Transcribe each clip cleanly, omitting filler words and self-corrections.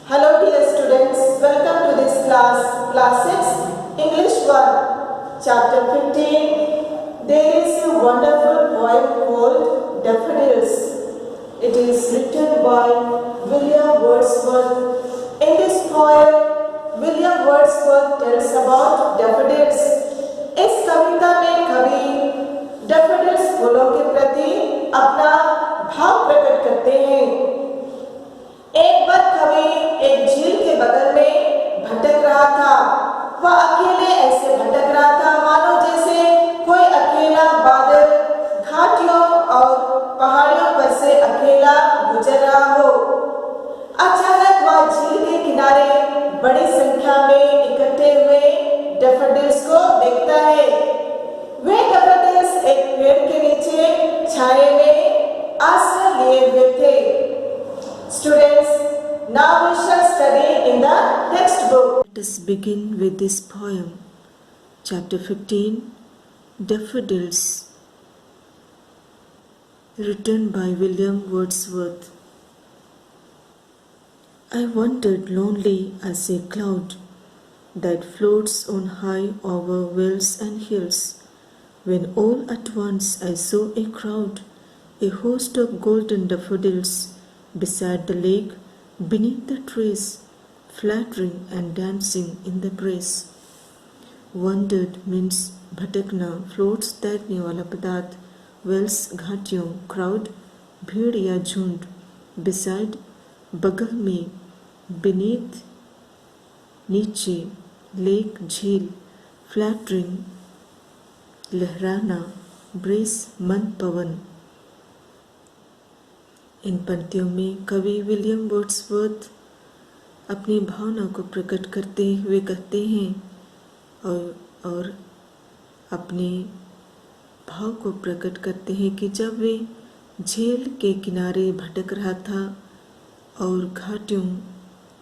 Hello dear students, welcome to this class 6, English 1, chapter 15. There is a wonderful poem called Daffodils. It is written by William Wordsworth. In this poem, William Wordsworth tells about daffodils. इस कविता में कवि daffodils फूलों के प्रति अपना भाव प्रकट करते हैं। एक बार कवि एक झील के बगल में भटक रहा था। वह अकेले ऐसे भटक रहा था मानो जैसे कोई अकेला बादल घाटियों और पहाड़ियों पर से अकेला गुजर रहा हो। अचानक वह झील के किनारे बड़ी संख्या में इकट्ठे हुए डैफोडिल्स को देखता है। वे डैफोडिल्स एक पेड़ के नीचे छाए में आश्रय लिए हुए थे। Students, now we shall study in the textbook. Let us begin with this poem, Chapter 15, Daffodils, written by William Wordsworth. I wandered lonely as a cloud that floats on high over vales and hills, when all at once I saw a crowd, a host of golden daffodils, beside the lake, beneath the trees, fluttering and dancing in the breeze. Wandered means भटकना, floats तैरने वाला पदार्थ, wells घाटियों, crowd भीड़ या झुंड, beside बगल में, beneath नीचे, lake झील, fluttering लहराना, breeze मंद पवन। इन पंक्तियों में कवि विलियम वर्ड्सवर्थ अपनी भावना को प्रकट करते हुए कहते हैं और अपने भाव को प्रकट करते हैं कि जब वे झील के किनारे भटक रहा था और घाटियों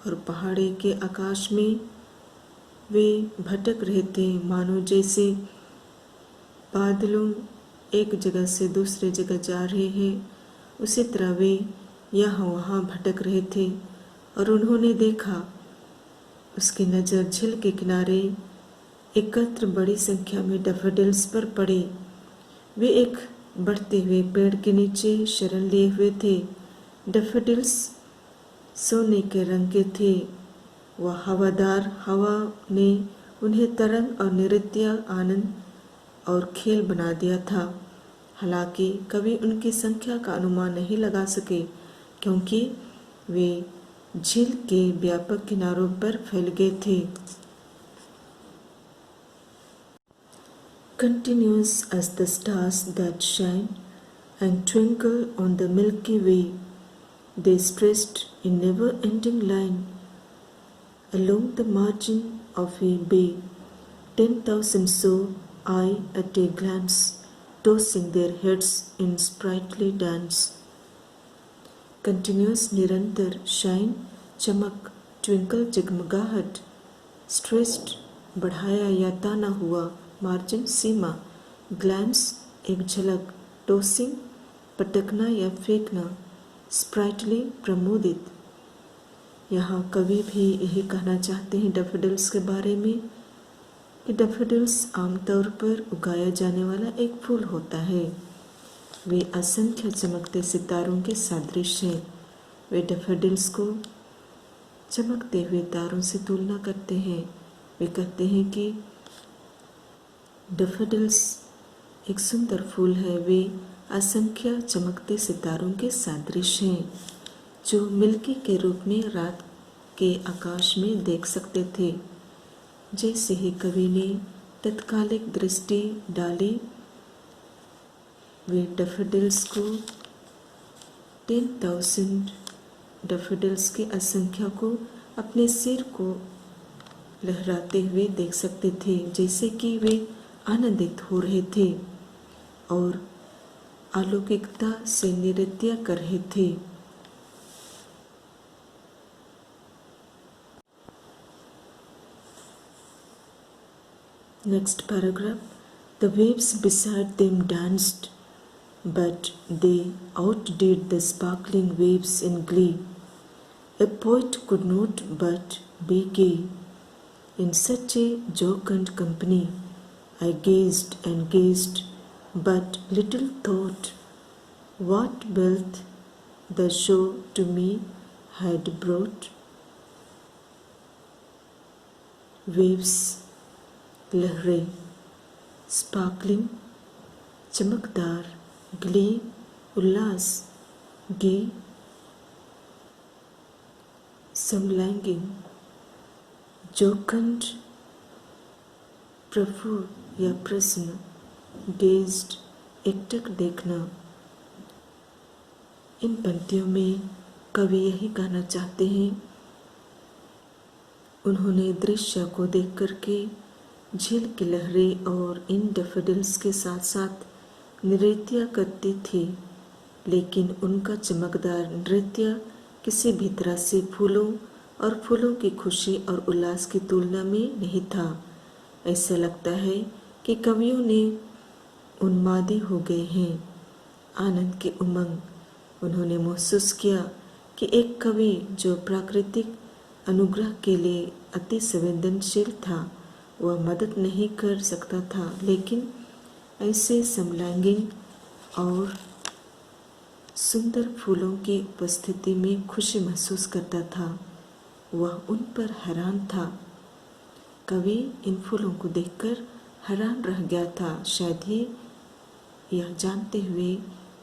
और पहाड़ी के आकाश में वे भटक रहे थे मानो जैसे बादलों एक जगह से दूसरे जगह जा रहे हैं, उसी तरह वे यहाँ वहाँ भटक रहे थे और उन्होंने देखा उसकी नज़र झील के किनारे एकत्र बड़ी संख्या में डैफोडिल्स पर पड़ी। वे एक बढ़ते हुए पेड़ के नीचे शरण लिए हुए थे। डैफोडिल्स सोने के रंग के थे। वह हवादार हवा ने उन्हें तरंग और नृत्य आनंद और खेल बना दिया था। हालांकि कवि उनकी संख्या का अनुमान नहीं लगा सके क्योंकि वे झील के व्यापक किनारों पर फैल गए थे। Continuous as the stars that shine and twinkle on the Milky Way, they stretched in never-ending line along the margin of a bay. 10,000 saw I at a glance, tossing their heads in sprightly dance. Continuous निरंतर, shine चमक, twinkle जगमगाहट, stretched बढ़ाया या ताना हुआ, margin सीमा, glance एक झलक, tossing पटकना या फेंकना, sprightly प्रमोदित। यहाँ कवि भी यही कहना चाहते हैं डैफोडिल्स के बारे में कि डैफोडिल्स आमतौर पर उगाया जाने वाला एक फूल होता है। वे असंख्य चमकते सितारों के सदृश हैं। वे डैफोडिल्स को चमकते हुए तारों से तुलना करते हैं। वे कहते हैं कि डैफोडिल्स एक सुंदर फूल है। वे असंख्य चमकते सितारों के सदृश हैं जो मिल्की के रूप में रात के आकाश में देख सकते थे। जैसे ही कवि ने तत्कालिक दृष्टि डाली, वे डैफोडिल्स को 10,000 डैफोडिल्स की असंख्या को अपने सिर को लहराते हुए देख सकते थे, जैसे कि वे आनंदित हो रहे थे और अलौकिकता से नृत्य कर रहे थे। Next paragraph. The waves beside them danced, but they outdid the sparkling waves in glee. A poet could not but be gay. In such a jocund company, I gazed and gazed, but little thought what wealth the show to me had brought. Waves, लहरें, sparkling, चमकदार, glee, उल्लास, gay, समलैंगिक, जोखंड, प्रफुल्ल या प्रसन्न, gazed, एकटक देखना। इन पंक्तियों में कवि यही कहना चाहते हैं। उन्होंने दृश्य को देख करके झील की लहरें और इन डैफोडिल्स के साथ साथ नृत्य करती थी, लेकिन उनका चमकदार नृत्य किसी भी तरह से फूलों और फूलों की खुशी और उल्लास की तुलना में नहीं था। ऐसा लगता है कि कवियों ने उन्मादी हो गए हैं, आनंद के उमंग। उन्होंने महसूस किया कि एक कवि जो प्राकृतिक अनुग्रह के लिए अति संवेदनशील था, वह मदद नहीं कर सकता था, लेकिन ऐसे समलैंगिक और सुंदर फूलों की उपस्थिति में खुशी महसूस करता था। वह उन पर हैरान था। कवि इन फूलों को देखकर हैरान रह गया था, शायद ही यह जानते हुए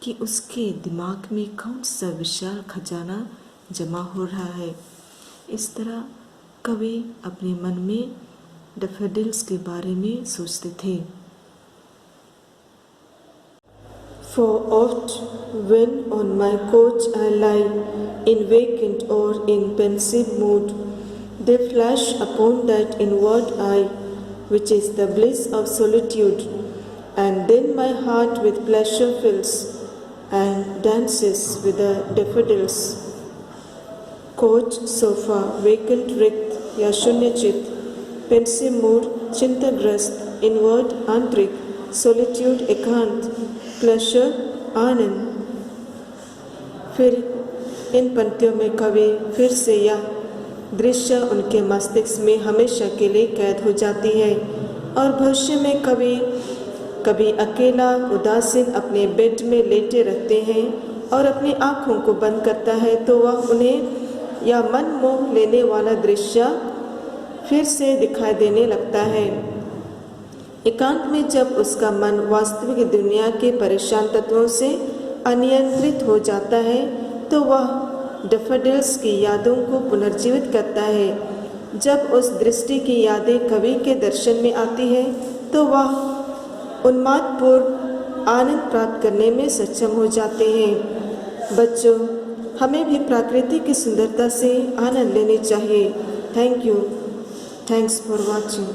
कि उसके दिमाग में कौन सा विशाल खजाना जमा हो रहा है। इस तरह कवि अपने मन में डैफोडिल्स के बारे में सोचते थे। For oft when on my couch I lie in vacant or in pensive mood, they flash upon that inward eye which is the bliss of solitude, and then my heart with pleasure fills and dances with the daffodils. Couch, sofa, vacant रिक्त या शून्यचित, pensive mood चिंताग्रस्त, inward आंतरिक, solitude एकांत, pleasure आनंद। फिर इन पंक्तियों में कवि फिर से यह दृश्य उनके मस्तिष्क में हमेशा के लिए कैद हो जाती है और भविष्य में कभी अकेला उदासीन अपने बेड में लेटे रहते हैं और अपनी आँखों को बंद करता है तो वह उन्हें यह मन मोह लेने वाला दृश्य फिर से दिखाई देने लगता है। एकांत में जब उसका मन वास्तविक दुनिया के परेशान तत्वों से अनियंत्रित हो जाता है तो वह डैफोडिल्स की यादों को पुनर्जीवित करता है। जब उस दृष्टि की यादें कवि के दर्शन में आती है तो वह उन्मादपूर्ण आनंद प्राप्त करने में सक्षम हो जाते हैं। बच्चों, हमें भी प्रकृति की सुंदरता से आनंद लेने चाहिए। Thank you. Thanks for watching.